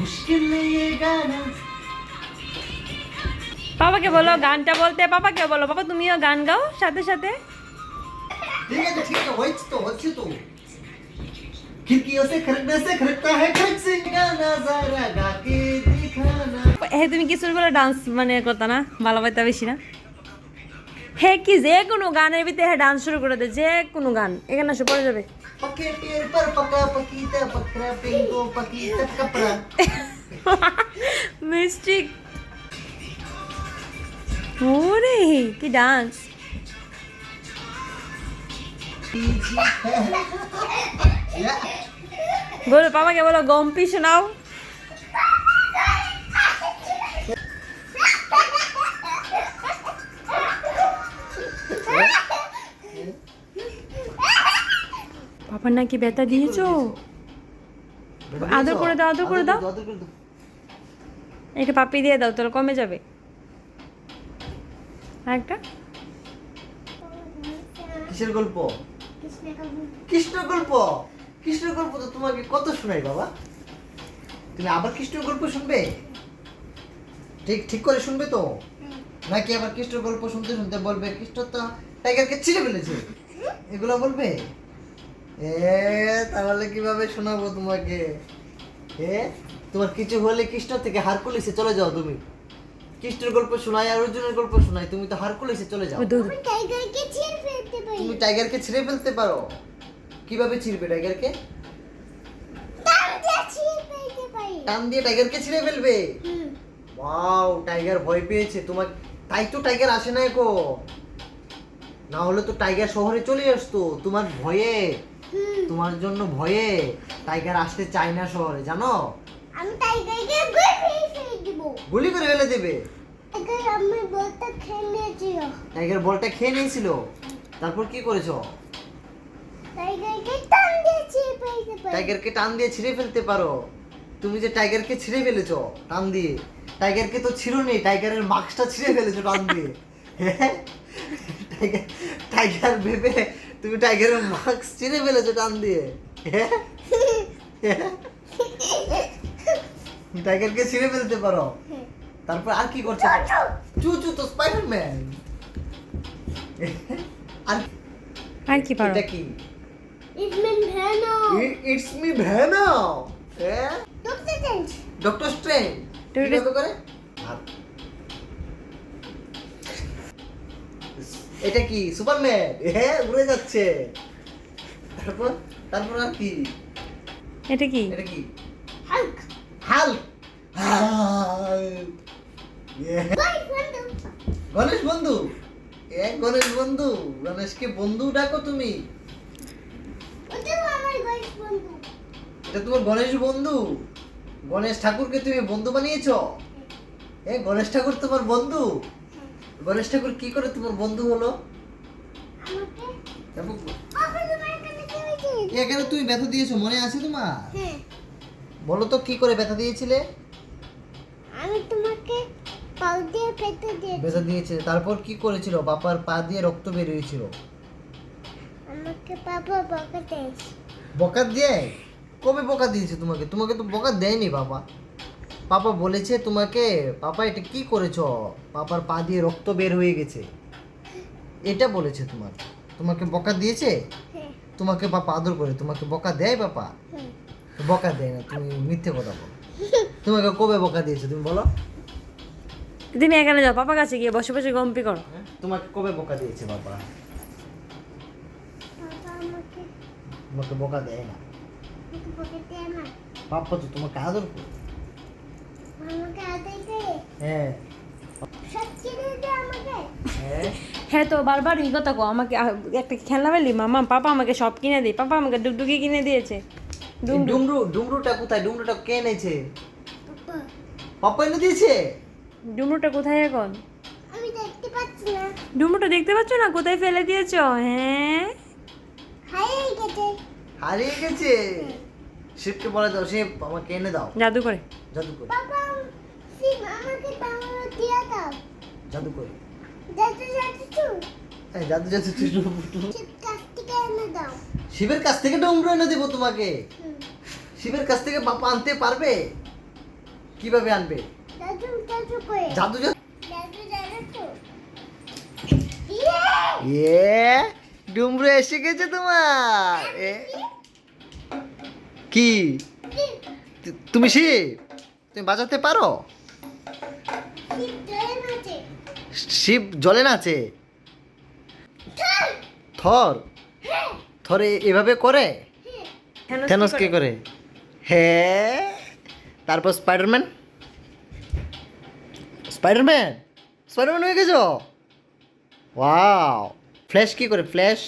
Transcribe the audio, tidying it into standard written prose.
मुश्किल नहीं ये गाना। পাপাকে বলো গানটা বলতে, পাপাকে বলো পাপা তুমিও গান গাও সাথে সাথে। ठीक है वही तो खिड़कियों से खड़कता है खड़क से गाना जरा गा के दिखाना। হে তুমি কিছু বলে ডান্স মানে করতা না, ভালো পাইতা বেশি না। হে কি যে কোনো গানের ভিতরে ডান্স শুরু করে দে, যে কোনো গান এখানে এসে পড়ে যাবে। पके पेड़ पर पका पकीता पकड़ा पिंको पकीता कपड़ा। মিস্টিক ওরে কি ডান্স। বলো পাপাকে বলো গম্পি শোনাও। পাপার নাকি ব্যথা দিয়েছো? আদর করে দাও, আদর করে দাও। একটা পাপি দিয়ে দাও, তাহলে কমে যাবে। আরেকটা কিসের গল্প? কৃষ্ণ গল্প। কৃষ্ণ গল্প তো তোমাকে কত শোনাই বাবা। তুমি আবার কৃষ্ণ গল্প শুনবে? ঠিক করে শুনবে তো, নাকি আবার কৃষ্ণ গল্প শুনতে শুনতে বলবে কৃষ্ণ তো টাইগারকে ছিঁড়ে ফেলেছে, এগুলো বলবে? তাহলে কিভাবে শোনাবো তোমাকে? তোমার কিছু হলে কৃষ্ণ থেকে হারকুলিসে চলে যাও তুমি। কৃষ্ণের গল্প শোনাই আর অর্জুনের গল্প শোনাই, তুমি তো হারকুলিসে চলে যাও। তুমি টাইগারকে ছিঁড়ে ফেলতে পারো? কিভাবে ছিঁড়বে টাইগারকে? টান দিয়ে টাইগারকে ছিঁড়ে ফেলবে? ওয়াও, টাইগার ভয় পেয়েছে তোমার, তাই তো টাইগার আসে না এখন। না হলে তো টাইগার শহরে চলে আসতো তোমার ভয়ে, তোমার জন্য ভয়ে টাইগার আসতে চায় না শহরে, জানো? আমি টাইগারকে গুলি করে ফেলে দেবে। টাইগার আমার বলটা খেয়ে নিয়েছিল। টাইগার বলটা খেয়ে নিয়েছিল, তারপর কি করেছো? টাইগারকে টান দিয়ে ছিঁড়ে ফেলতে পারি। টাইগারকে টান দিয়ে ছিঁড়ে ফেলতে পারো? তুমি যে টাইগারকে ছিঁড়ে ফেলেছো টান দিয়ে, টাইগারকে তো ছিঁড়ো নেই, টাইগারের মাস্কটা ছিঁড়ে ফেলেছো টান দিয়ে। টাইগার ভেবে তুমি টাইগারের মাস্ক ছিঁড়ে ফেলেছো টান দিয়ে। টাইগারকে ছিঁড়ে ফেলতে পারো, তারপর আর কি করছো? চুচু তো স্পাইডারম্যান। আর কি পারো? এটা কি? It's me Venom. It's me venom. Doctor Strange. Doctor strange কিভাবে করে? এটা কি সুপারম্যান? উড়ে যাচ্ছে। তারপর আর কি? এটা কি? এটা কি? Hulk. হাল্ক। গণেশ বন্ধু। গণেশ বন্ধু, গণেশকে বন্ধু ডাকো তুমি? ওটা আমার গল্প বন্ধু। এটা তোমার গণেশ বন্ধু? গণেশ ঠাকুরকে তুমি বন্ধু বানিয়েছো? গণেশ ঠাকুর তোমার বন্ধু? গণেশ ঠাকুর কি করে তোমার বন্ধু হলো? আমাকে তারপর কখন তোমার কাছে কি হয়েছে? এখানে তুমি ব্যথা দিয়েছো, মনে আছে তোমার? হ্যাঁ, বলো তো কি করে ব্যথা দিয়েছিলে? আমি তোমাকে পাউ দিয়ে পেতে দিয়েছি। ব্যথা দিয়েছিলে, তারপর কি করেছিল? বাবার পা দিয়ে রক্ত বের হয়েছিল। আমাকে বাবা বকা দিয়েছে। বকা দিয়ে? কবে বকা দিয়েছে তোমাকে? তোমাকে তো বকা দেয়নি বাবা। পাপা বলেছে তোমাকে, পাপা এটা কি করেছো, পাপার পা দিয়ে রক্ত বের হয়ে গেছে, এটা বলেছে তোমাকে বকা দিয়েছে? হ্যাঁ, তোমাকে পাপা আদর করে, তোমাকে বকা দেয় পাপা? হ্যাঁ। বকা দেয় না, তুমি মিথ্যে কথা বলো। তোমাকে কবে বকা দিয়েছে তুমি বলো? তুমি এখানে যাও, পাপা কাছে গিয়ে বসে বসে গম্পি করো। তোমাকে কবে বকা দিয়েছে বাবা? বাবা আমাকে তোমাকে বকা দেয় না, বকা দেয় না। পাপা তো তোমাকে আদর করে। আমাকে আদায় করে হ্যাঁ সব কিনে দেয় আমাকে। হ্যাঁ হ্যাঁ তো বারবার এই কথা কো, আমাকে একটা খেলনা পেলি মামা, পাপা আমাকে সব কিনে দিই, পাপা আমাকে ডুগডুগি কিনে দিয়েছে। ডুমরুটা কোথায়? ডুমরুটা কে এনেছে? বাবা, পাপা এনে দিয়েছে? ডুমরুটা কোথায় এখন? আমি দেখতে পাচ্ছি না। ডুমরুটা দেখতে পাচ্ছ না? কোথায় ফেলে দিয়েছো? হ্যাঁ হারিয়ে গেছে। হারিয়ে গেছে? শিবকে বলে দাও, শিব আমাকে এনে দাও। জাদু করে। জাদু করে, বাবা শিব আমাকে তাহলে দিয়ে দাও। জাদু করে। যাতে যাতে চুল জাদু জাদু শিব কাছ থেকে এনে দাও। শিবের কাছ থেকে ডুমরু এনে দেবো তোমাকে? হুম। শিবের কাছ থেকে বাবা আনতে পারবে? কিভাবে আনবে? জাদু জাদু করে জাদু জাদু জাদু জাদু তো ডুমরু এসে গেছে তোমার কি তুমি শিব তুমি বাজাতে পারো? শিব জলে নাচে? থর থরে এভাবে করে? থেনোস কে করে? হ্যাঁ, তারপর স্পাইডারম্যান স্পাইডারম্যান স্পাইডারম্যান হয়ে গেছো? ওয়াও, ফ্ল্যাশ কি করে? ফ্ল্যাশ